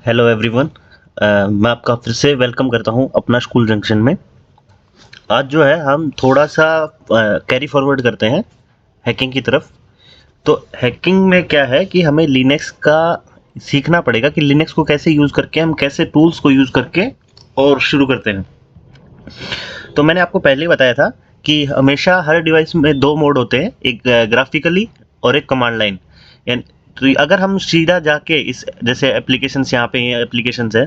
Hello everyone. मैं आपका फिर से वेलकम करता हूं अपना स्कूल जंक्शन में। आज जो है हम थोड़ा सा कैरी फॉरवर्ड करते हैं हैकिंग की तरफ। तो हैकिंग में क्या है कि हमें लिनक्स का सीखना पड़ेगा कि लिनक्स को कैसे यूज़ करके हम कैसे टूल्स को यूज़ करके और शुरू करते हैं। तो मैंने आपको पहले ही बताया था कि हमेशा हर डिवाइस में दो मोड होते हैं, एक ग्राफिकली और एक कमांड लाइन। यानी तो अगर हम सीधा जाके इस जैसे एप्लीकेशंस यहाँ पे एप्लीकेशंस है,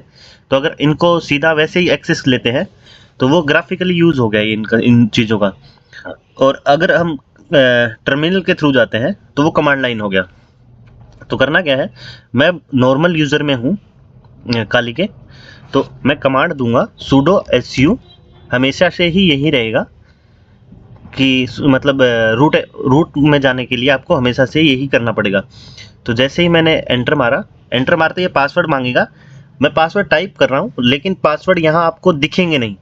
तो अगर इनको सीधा वैसे ही एक्सेस लेते हैं तो वो ग्राफिकली यूज़ हो गया ये इनका इन चीज़ों का। और अगर हम टर्मिनल के थ्रू जाते हैं तो वो कमांड लाइन हो गया। तो करना क्या है, मैं नॉर्मल यूज़र में हूँ काली के, तो मैं कमांड दूंगा sudo su। हमेशा से ही यही रहेगा कि मतलब रूट रूट में जाने के लिए आपको हमेशा से यही करना पड़ेगा। तो जैसे ही मैंने एंटर मारा, एंटर मारते ये पासवर्ड मांगेगा। मैं पासवर्ड टाइप कर रहा हूँ लेकिन पासवर्ड यहाँ आपको दिखेंगे नहीं,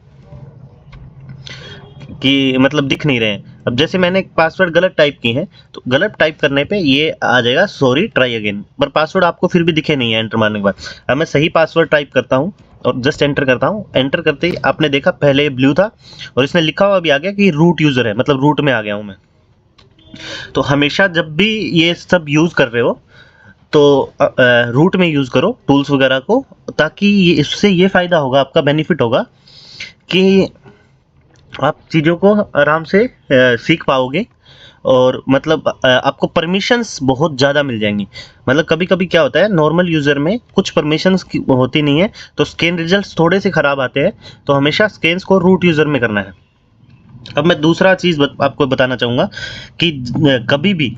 कि मतलब दिख नहीं रहे हैं। अब जैसे मैंने पासवर्ड गलत टाइप की है तो गलत टाइप करने पे ये आ जाएगा सॉरी ट्राई अगेन, पर पासवर्ड आपको फिर भी दिखे नहीं है एंटर मारने के बाद। अब मैं सही पासवर्ड टाइप करता हूँ और जस्ट एंटर करता हूँ। एंटर करते ही आपने देखा पहले ये ब्लू था और इसने लिखा हुआ भी आ गया कि रूट यूज़र है, मतलब रूट में आ गया हूँ मैं। तो हमेशा जब भी ये सब यूज़ कर रहे हो तो रूट में यूज़ करो टूल्स वगैरह को, ताकि इससे ये फ़ायदा होगा, आपका बेनिफिट होगा कि आप चीज़ों को आराम से सीख पाओगे। और मतलब आपको परमिशंस बहुत ज़्यादा मिल जाएंगी। मतलब कभी कभी क्या होता है, नॉर्मल यूज़र में कुछ परमिशंस की होती नहीं है तो स्कैन रिजल्ट्स थोड़े से ख़राब आते हैं। तो हमेशा स्कैन्स को रूट यूज़र में करना है। अब मैं दूसरा चीज़ आपको बताना चाहूँगा कि कभी भी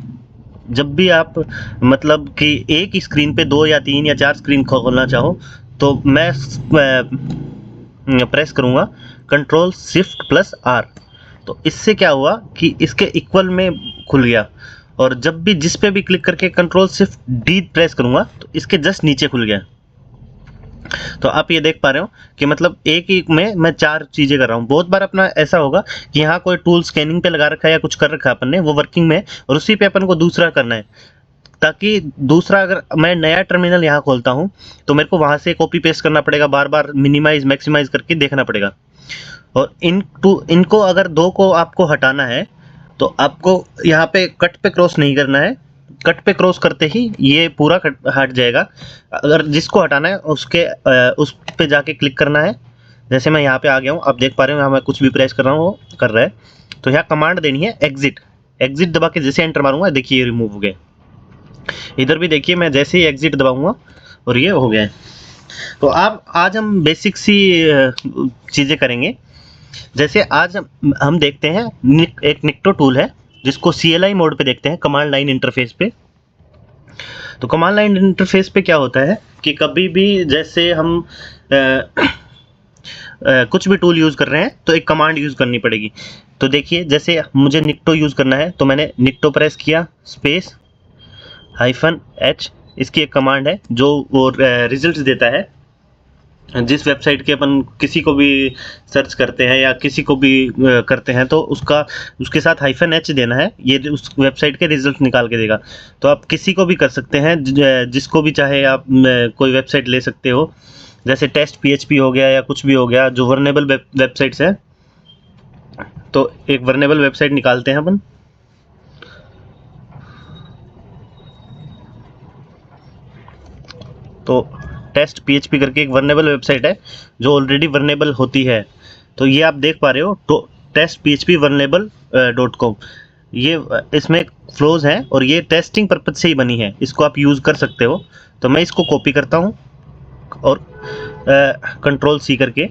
जब भी आप मतलब कि एक ही स्क्रीन पे 2 या 3 या 4 स्क्रीन खोलना चाहो, तो मैं प्रेस करूँगा कंट्रोल शिफ्ट प्लस आर। तो इससे क्या हुआ कि इसके इक्वल में खुल गया। और जब भी जिस पे भी क्लिक करके कंट्रोल शिफ्ट डी प्रेस करूँगा तो इसके जस्ट नीचे खुल गया। तो आप ये देख पा रहे हो कि मतलब एक ही में मैं 4 चीज़ें कर रहा हूँ। बहुत बार अपना ऐसा होगा कि यहाँ कोई टूल स्कैनिंग पे लगा रखा है या कुछ कर रखा है अपन ने, वो वर्किंग में है और उसी पे अपन को दूसरा करना है। ताकि दूसरा अगर मैं नया टर्मिनल यहाँ खोलता हूँ तो मेरे को वहाँ से कॉपी पेस्ट करना पड़ेगा, बार बार मिनिमाइज मैक्सिमाइज करके देखना पड़ेगा। और इनको अगर दो को आपको हटाना है तो आपको यहाँ पे कट पे क्रॉस नहीं करना है। कट पे क्रॉस करते ही ये पूरा हट जाएगा। अगर जिसको हटाना है उसके उस पे जाके क्लिक करना है। जैसे मैं यहाँ पे आ गया हूँ, आप देख पा रहे हो यहाँ मैं कुछ भी प्रेस कर रहा हूँ वो कर रहा है। तो यहाँ कमांड देनी है एग्जिट। एग्जिट दबा के जैसे एंटर मारूंगा, देखिए रिमूव हो गए। इधर भी देखिए मैं जैसे ही एग्जिट दबाऊंगा और ये हो गया है। तो आप आज हम बेसिक सी चीज़ें करेंगे। जैसे आज हम देखते हैं एक निक्टो टूल है जिसको CLI मोड पे देखते हैं, कमांड लाइन इंटरफेस पे। तो कमांड लाइन इंटरफेस पे क्या होता है कि कभी भी जैसे हम कुछ भी टूल यूज़ कर रहे हैं तो एक कमांड यूज़ करनी पड़ेगी। तो देखिए जैसे मुझे निक्टो यूज़ करना है तो मैंने निक्टो प्रेस किया, स्पेस -h, इसकी एक कमांड है जो वो रिजल्ट्स देता है। जिस वेबसाइट के अपन किसी को भी सर्च करते हैं या किसी को भी करते हैं तो उसका उसके साथ -h देना है, ये उस वेबसाइट के रिजल्ट निकाल के देगा। तो आप किसी को भी कर सकते हैं, जिसको भी चाहे आप कोई वेबसाइट ले सकते हो। जैसे टेस्ट PHP हो गया या कुछ भी हो गया जो वर्नेबल वेबसाइट्स हैं। तो एक वर्नेबल वेबसाइट निकालते हैं अपन। तो टेस्ट PHP करके एक वर्नेबल वेबसाइट है जो ऑलरेडी वर्नेबल होती है। तो ये आप देख पा रहे हो, तो टेस्ट PHP वर्नेबल.com, ये इसमें फ्लोज हैं और ये टेस्टिंग पर्पज से ही बनी है, इसको आप यूज़ कर सकते हो। तो मैं इसको कॉपी करता हूँ और कंट्रोल C करके।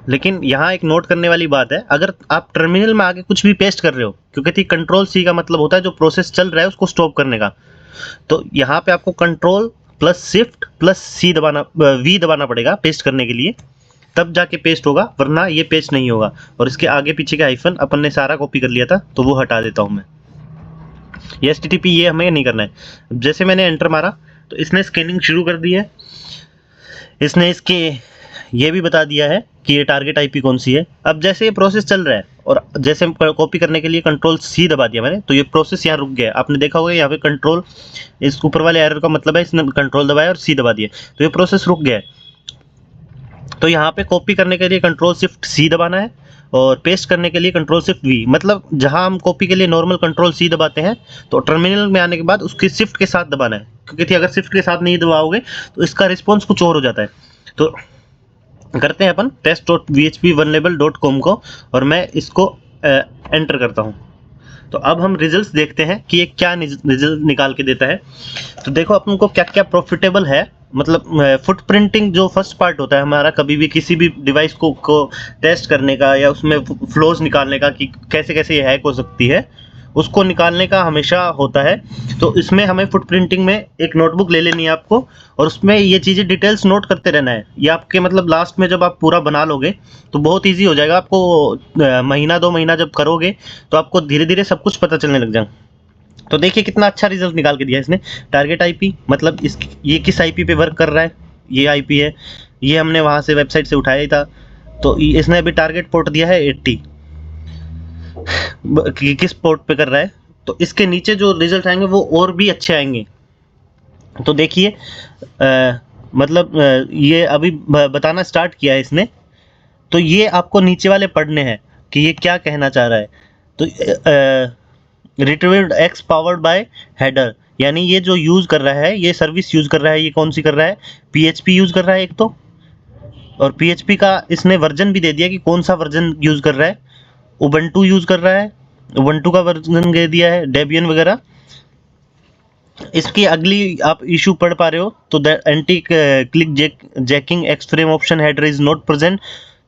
लेकिन यहाँ एक नोट करने वाली बात है, अगर आप टर्मिनल में आगे कुछ भी पेस्ट कर रहे हो, क्योंकि कंट्रोल C का मतलब होता है जो प्रोसेस चल रहा है उसको स्टॉप करने का। तो यहाँ पे आपको control plus shift plus C दबाना V दबाना पड़ेगा पेस्ट करने के लिए, तब जाके पेस्ट होगा, वरना ये पेस्ट नहीं होगा। और इसके आगे पीछे का हाइफन अपन ने सारा कॉपी कर लिया था तो वो हटा देता हूँ मैं। ये HTTP ये हमें नहीं करना है। जैसे मैंने एंटर मारा तो इसने स्कैनिंग शुरू कर दी है। इसने इसके ये भी बता दिया है कि ये टारगेट आईपी कौन सी है। अब जैसे ये प्रोसेस चल रहा है और जैसे कॉपी करने के लिए कंट्रोल सी दबा दिया मैंने, तो ये प्रोसेस यहाँ रुक गया। आपने देखा होगा यहाँ पे कंट्रोल, इस ऊपर वाले एरर का मतलब है इसने कंट्रोल दबाया और सी दबा दिया, तो ये प्रोसेस रुक गया है। तो यहाँ पे कॉपी करने के लिए कंट्रोल शिफ्ट सी दबाना है और पेस्ट करने के लिए कंट्रोल शिफ्ट वी। मतलब जहाँ हम कॉपी के लिए नॉर्मल कंट्रोल सी दबाते हैं, तो टर्मिनल में आने के बाद उसकी शिफ्ट के साथ दबाना है, क्योंकि अगर शिफ्ट के साथ नहीं दबाओगे तो इसका रिस्पॉन्स कुछ और हो जाता है। तो करते हैं अपन test.phpvulnerable.com को, और मैं इसको एंटर करता हूँ। तो अब हम रिजल्ट्स देखते हैं कि ये क्या रिजल्ट निकाल के देता है। तो देखो अपन को क्या क्या प्रॉफिटेबल है। मतलब फुटप्रिंटिंग जो फर्स्ट पार्ट होता है हमारा, कभी भी किसी भी डिवाइस को टेस्ट करने का या उसमें फ्लोज निकालने का कि कैसे कैसे ये हैक हो सकती है, उसको निकालने का हमेशा होता है। तो इसमें हमें फुटप्रिंटिंग में एक नोटबुक ले लेनी है आपको, और उसमें ये चीज़ें डिटेल्स नोट करते रहना है। ये आपके मतलब लास्ट में जब आप पूरा बना लोगे तो बहुत ईजी हो जाएगा आपको। महीना 2 महीना जब करोगे तो आपको धीरे धीरे सब कुछ पता चलने लग जाएगा। तो देखिए कितना अच्छा रिजल्ट निकाल के दिया इसने। टारगेट आईपी मतलब ये किस आईपी पे वर्क कर रहा है, ये आईपी है, ये हमने वहाँ से वेबसाइट से उठाया ही था। तो इसने अभी टारगेट पोर्ट दिया है 80, किस पोर्ट पे कर रहा है। तो इसके नीचे जो रिजल्ट आएंगे वो और भी अच्छे आएंगे। तो देखिए ये अभी बताना स्टार्ट किया है इसने। तो ये आपको नीचे वाले पढ़ने हैं कि ये क्या कहना चाह रहा है। तो retrieved x powered by header, यानी ये जो यूज़ कर रहा है, ये सर्विस यूज़ कर रहा है, ये कौन सी कर रहा है, PHP यूज़ कर रहा है एक तो, और PHP का इसने वर्जन भी दे दिया कि कौन सा वर्जन यूज़ कर रहा है। उबंटू यूज़ कर रहा है, उबंटू का वर्जन दे दिया है, डेबियन वगैरह। इसकी अगली आप इशू पढ़ पा रहे हो, तो the anti click jacking x frame option header is not present.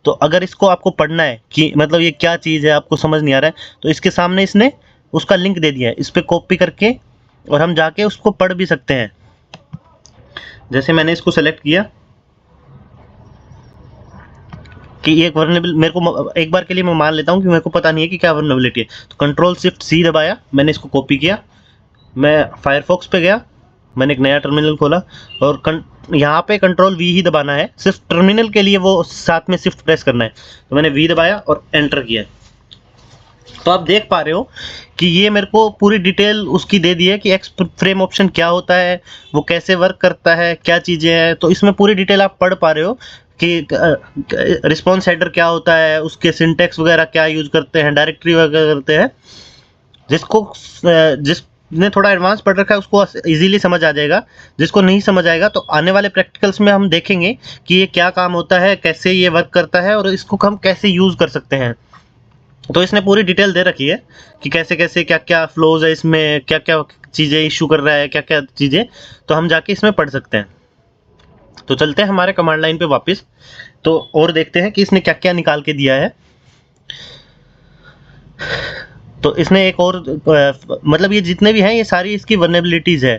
तो अगर इसको आपको पढ़ना है कि मतलब ये क्या चीज़ है, आपको समझ नहीं आ रहा है, तो इसके सामने इसने उसका लिंक दे दिया है, इस पर कॉपी करके और हम जाके उसको पढ़ भी सकते हैं। जैसे मैंने इसको सेलेक्ट किया कि ये वर्नेबल, मेरे को एक बार के लिए मैं मान लेता हूँ कि मेरे को पता नहीं है कि क्या वर्नेबिलिटी है। तो कंट्रोल शिफ्ट सी दबाया, मैंने इसको कॉपी किया, मैं फायरफॉक्स पे गया, मैंने एक नया टर्मिनल खोला और यहाँ पे कंट्रोल वी ही दबाना है, सिर्फ टर्मिनल के लिए वो साथ में शिफ्ट प्रेस करना है। तो मैंने वी दबाया और एंटर किया। तो आप देख पा रहे हो कि ये मेरे को पूरी डिटेल उसकी दे दी है कि एक्स फ्रेम ऑप्शन क्या होता है, वो कैसे वर्क करता है, क्या चीज़ें हैं। तो इसमें पूरी डिटेल आप पढ़ पा रहे हो कि रिस्पॉन्स हेडर क्या होता है, उसके सिंटेक्स वगैरह क्या यूज़ करते हैं, डायरेक्टरी वगैरह करते हैं। जिसने थोड़ा एडवांस पढ़ रखा है उसको इजीली समझ आ जाएगा, जिसको नहीं समझ आएगा तो आने वाले प्रैक्टिकल्स में हम देखेंगे कि ये क्या काम होता है, कैसे ये वर्क करता है और इसको हम कैसे यूज़ कर सकते हैं। तो इसने पूरी डिटेल दे रखी है कि कैसे कैसे क्या क्या फ्लोज है, इसमें क्या क्या चीज़ें इशू कर रहा है, क्या क्या चीज़ें, तो हम जाके इसमें पढ़ सकते हैं। तो चलते हैं हमारे कमांड लाइन पे वापस, तो और देखते हैं कि इसने क्या क्या निकाल के दिया है। तो इसने एक और मतलब ये जितने भी हैं ये सारी इसकी वर्नेबिलिटीज़ है।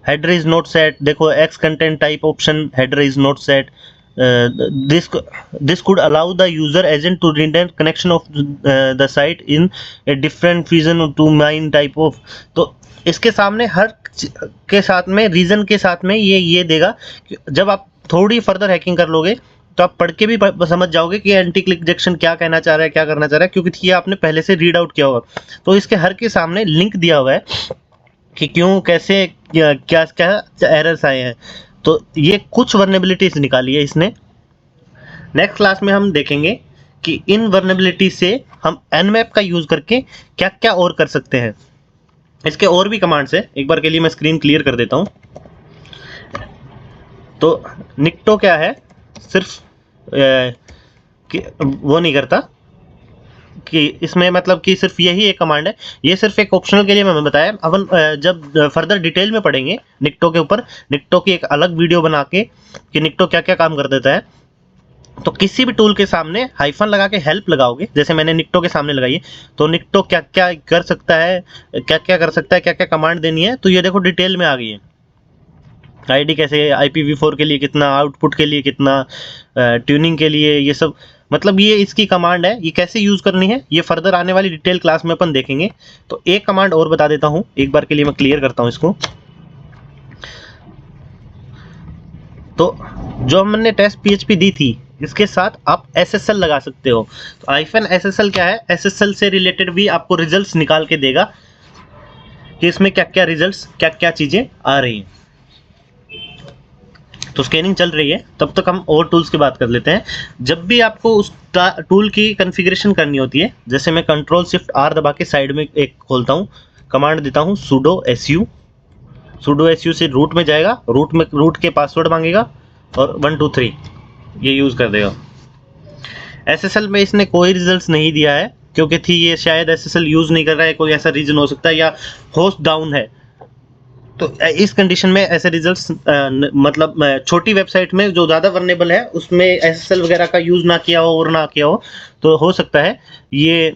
हेडर इज नॉट सेट, देखो x content type option header is not set, this could allow the user agent to return connection of the site in a different region to mine type of। तो इसके सामने हर के साथ में reason के साथ में ये देगा कि जब आप थोड़ी फर्दर हैकिंग कर लोगे तो आप पढ़ के भी समझ जाओगे कि एंटी क्लिक डिटेक्शन क्या कहना चाह रहा है, क्या करना चाह रहा है, क्योंकि ये आपने पहले से रीड आउट किया होगा। तो इसके हर के सामने लिंक दिया हुआ है कि क्यों, कैसे, क्या क्या एरर्स आए हैं। तो ये कुछ वर्नेबिलिटीज निकाली है इसने। नेक्स्ट क्लास में हम देखेंगे कि इन वर्नेबिलिटी से हम nmap का यूज़ करके क्या क्या और कर सकते हैं। इसके और भी कमांड्स है, एक बार के लिए मैं स्क्रीन क्लियर कर देता हूँ। तो निक्टो क्या है, सिर्फ वो नहीं करता कि इसमें मतलब कि सिर्फ यही एक कमांड है, ये सिर्फ एक ऑप्शनल के लिए मैंने बताया। अपन जब फर्दर डिटेल में पढ़ेंगे निक्टो के ऊपर, निक्टो की एक अलग वीडियो बना के कि निक्टो क्या क्या काम कर देता है। तो किसी भी टूल के सामने हाइफन लगा के हेल्प लगाओगे, जैसे मैंने निक्टो के सामने लगाई है, तो निक्टो क्या क्या कर सकता है, क्या क्या कर सकता है, क्या क्या कमांड देनी है, तो ये देखो डिटेल में आ गई है। आईडी कैसे, IPv4 के लिए कितना, आउटपुट के लिए कितना, ट्यूनिंग के लिए, ये सब मतलब ये इसकी कमांड है। ये कैसे यूज़ करनी है ये फर्दर आने वाली डिटेल क्लास में अपन देखेंगे। तो एक कमांड और बता देता हूँ, एक बार के लिए मैं क्लियर करता हूँ इसको। तो जो हमने टेस्ट PHP दी थी इसके साथ आप SSL लगा सकते हो। तो -SSL क्या है, SSL से रिलेटेड भी आपको रिजल्ट्स निकाल के देगा कि इसमें क्या क्या रिजल्ट्स, क्या क्या चीज़ें आ रही हैं। तो स्कैनिंग चल रही है, तब तक हम और टूल्स की बात कर लेते हैं। जब भी आपको उस टूल की कॉन्फ़िगरेशन करनी होती है, जैसे मैं Ctrl+Shift+R दबा के साइड में एक खोलता हूँ, कमांड देता हूँ sudo su से रूट में जाएगा, रूट के पासवर्ड मांगेगा और 1 2 3 ये यूज़ कर देगा। SSL में इसने कोई रिजल्ट्स नहीं दिया है, क्योंकि थी ये शायद SSL यूज़ नहीं कर रहा है, कोई ऐसा रीज़न हो सकता है, या होस्ट डाउन है। तो इस कंडीशन में ऐसे रिजल्ट्स मतलब छोटी वेबसाइट में जो ज़्यादा वर्नेबल है उसमें SSL वगैरह का यूज़ ना किया हो और ना किया हो, तो हो सकता है ये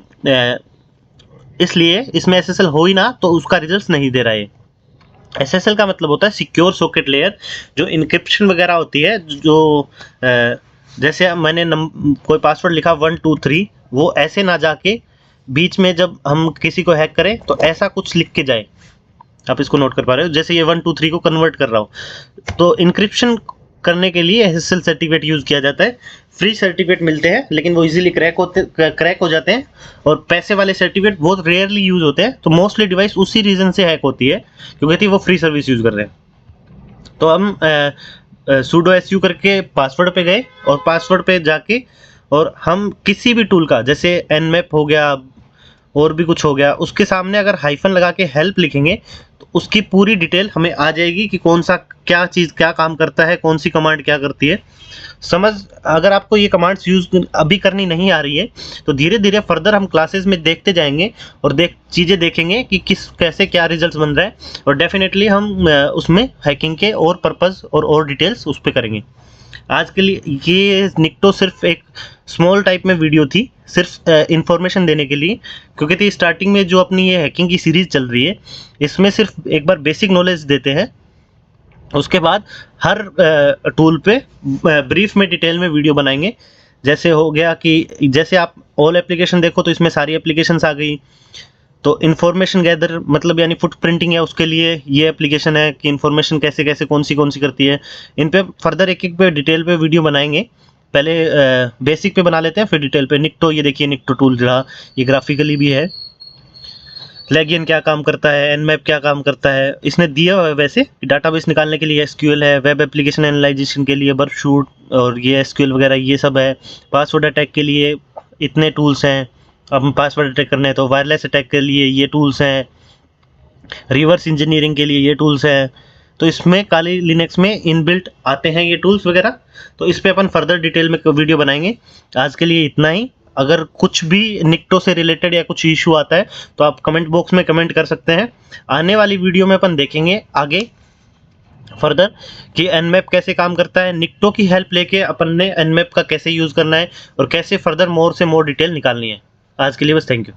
इसलिए इसमें SSL हो ही ना तो उसका रिजल्ट्स नहीं दे रहा है। SSL का मतलब होता है सिक्योर सॉकेट लेयर, जो इनक्रिप्शन वगैरह होती है, जो जैसे मैंने कोई पासवर्ड लिखा 1 2 3, वो ऐसे ना जाके बीच में जब हम किसी को हैक करें तो ऐसा कुछ लिख के जाए। आप इसको नोट कर पा रहे हो, जैसे ये 1 2 3 को कन्वर्ट कर रहा हो। तो इनक्रिप्शन करने के लिए SSL सर्टिफिकेट यूज़ किया जाता है। फ्री सर्टिफिकेट मिलते हैं लेकिन वो इजीली क्रैक हो जाते हैं, और पैसे वाले सर्टिफिकेट बहुत रेयरली यूज़ होते हैं। तो मोस्टली डिवाइस उसी रीज़न से हैक होती है क्योंकि वो फ्री सर्विस यूज़ कर रहे हैं। तो हम sudo su करके पासवर्ड पे गए, और पासवर्ड पे जाके और हम किसी भी टूल का, जैसे nmap हो गया और भी कुछ हो गया, उसके सामने अगर हाइफन लगा के हेल्प लिखेंगे तो उसकी पूरी डिटेल हमें आ जाएगी कि कौन सा क्या चीज़ क्या काम करता है, कौन सी कमांड क्या करती है। अगर आपको ये कमांड्स यूज़ अभी करनी नहीं आ रही है तो धीरे धीरे फर्दर हम क्लासेस में देखते जाएंगे और चीज़ें देखेंगे कि कैसे क्या रिजल्ट्स बन रहा है, और डेफिनेटली हम उसमें हैकिंग के और पर्पज़ और डिटेल्स उस पर करेंगे। आज के लिए ये निक्टो सिर्फ एक स्मॉल टाइप में वीडियो थी, सिर्फ इंफॉर्मेशन देने के लिए, क्योंकि स्टार्टिंग में जो अपनी ये हैकिंग की सीरीज़ चल रही है इसमें सिर्फ एक बार बेसिक नॉलेज देते हैं, उसके बाद हर टूल पे ब्रीफ में डिटेल में वीडियो बनाएंगे। जैसे हो गया कि जैसे आप ऑल एप्लीकेशन देखो तो इसमें सारी एप्लीकेशंस आ गई। तो इन्फॉर्मेशन गैदर मतलब यानी फुट प्रिंटिंग है, उसके लिए ये एप्लीकेशन है कि इन्फॉर्मेशन कैसे कैसे कौन सी करती है। इन पे फर्दर एक एक पे डिटेल पे वीडियो बनाएंगे। पहले बेसिक पे बना लेते हैं, फिर डिटेल पे। निक्टो, ये देखिए निक्टो टूल रहा, ये ग्राफिकली भी है। लेगियन क्या काम करता है, nmap क्या काम करता है, इसने दिया हुआ है वैसे। डाटाबेस निकालने के लिए SQL है, वेब एप्लीकेशन एनालाइजेशन के लिए बर्फशूट और ये SQL वगैरह ये सब है। पासवर्ड अटैक के लिए इतने टूल्स हैं, अब हम पासवर्ड अटैक करने हैं तो वायरलेस अटैक के लिए ये टूल्स हैं, रिवर्स इंजीनियरिंग के लिए ये टूल्स हैं। तो इसमें काली लिनक्स में इनबिल्ट आते हैं ये टूल्स वगैरह। तो इस पे अपन फर्दर डिटेल में वीडियो बनाएंगे। आज के लिए इतना ही। अगर कुछ भी निक्टो से रिलेटेड या कुछ इशू आता है तो आप कमेंट बॉक्स में कमेंट कर सकते हैं। आने वाली वीडियो में अपन देखेंगे आगे फर्दर कि nmap कैसे काम करता है। निक्टो की हेल्प लेके अपन ने nmap का कैसे यूज़ करना है और कैसे फर्दर मोर से मोर डिटेल निकालनी है। आज के लिए बस थैंक यू।